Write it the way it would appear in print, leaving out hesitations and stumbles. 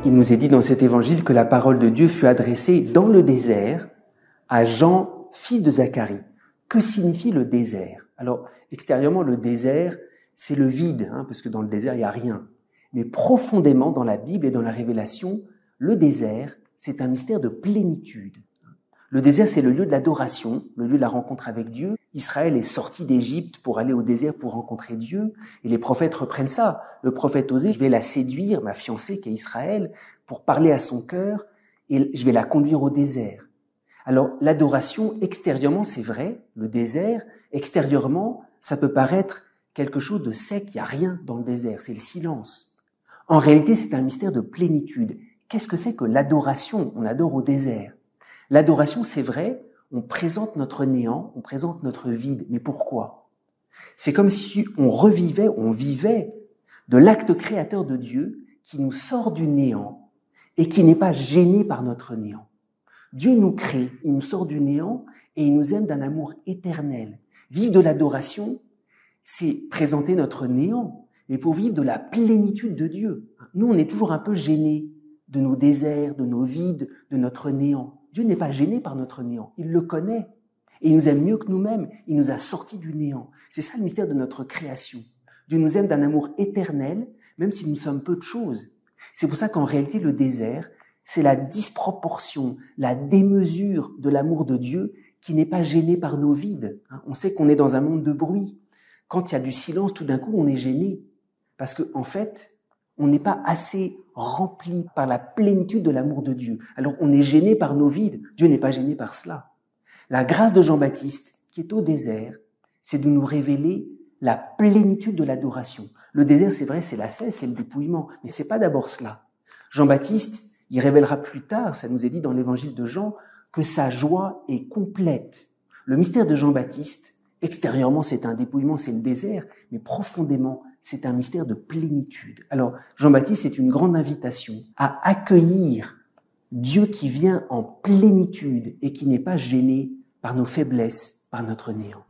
Il nous est dit dans cet évangile que la parole de Dieu fut adressée dans le désert à Jean, fils de Zacharie. Que signifie le désert? Alors, extérieurement, le désert, c'est le vide, parce que dans le désert, il n'y a rien. Mais profondément, dans la Bible et dans la Révélation, le désert, c'est un mystère de plénitude. Le désert, c'est le lieu de l'adoration, le lieu de la rencontre avec Dieu. Israël est sorti d'Égypte pour aller au désert pour rencontrer Dieu. Et les prophètes reprennent ça. Le prophète Osée, je vais la séduire, ma fiancée qui est Israël, pour parler à son cœur, et je vais la conduire au désert. Alors, l'adoration, extérieurement, c'est vrai, le désert. Extérieurement, ça peut paraître quelque chose de sec, il n'y a rien dans le désert, c'est le silence. En réalité, c'est un mystère de plénitude. Qu'est-ce que c'est que l'adoration? On adore au désert. L'adoration, c'est vrai, on présente notre néant, on présente notre vide. Mais pourquoi? C'est comme si on revivait, on vivait de l'acte créateur de Dieu qui nous sort du néant et qui n'est pas gêné par notre néant. Dieu nous crée, il nous sort du néant et il nous aime d'un amour éternel. Vivre de l'adoration, c'est présenter notre néant, mais pour vivre de la plénitude de Dieu. Nous, on est toujours un peu gênés de nos déserts, de nos vides, de notre néant. Dieu n'est pas gêné par notre néant, il le connaît. Et il nous aime mieux que nous-mêmes, il nous a sortis du néant. C'est ça le mystère de notre création. Dieu nous aime d'un amour éternel, même si nous sommes peu de choses. C'est pour ça qu'en réalité, le désert, c'est la disproportion, la démesure de l'amour de Dieu qui n'est pas gêné par nos vides. On sait qu'on est dans un monde de bruit. Quand il y a du silence, tout d'un coup, on est gêné. Parce qu'en fait, on n'est pas assez rempli par la plénitude de l'amour de Dieu. Alors on est gêné par nos vides. Dieu n'est pas gêné par cela. La grâce de Jean-Baptiste, qui est au désert, c'est de nous révéler la plénitude de l'adoration. Le désert, c'est vrai, c'est la cesse, c'est le dépouillement, mais c'est pas d'abord cela. Jean-Baptiste, il révélera plus tard, ça nous est dit dans l'évangile de Jean, que sa joie est complète. Le mystère de Jean-Baptiste, extérieurement, c'est un dépouillement, c'est le désert, mais profondément, c'est un mystère de plénitude. Alors, Jean-Baptiste, c'est une grande invitation à accueillir Dieu qui vient en plénitude et qui n'est pas gêné par nos faiblesses, par notre néant.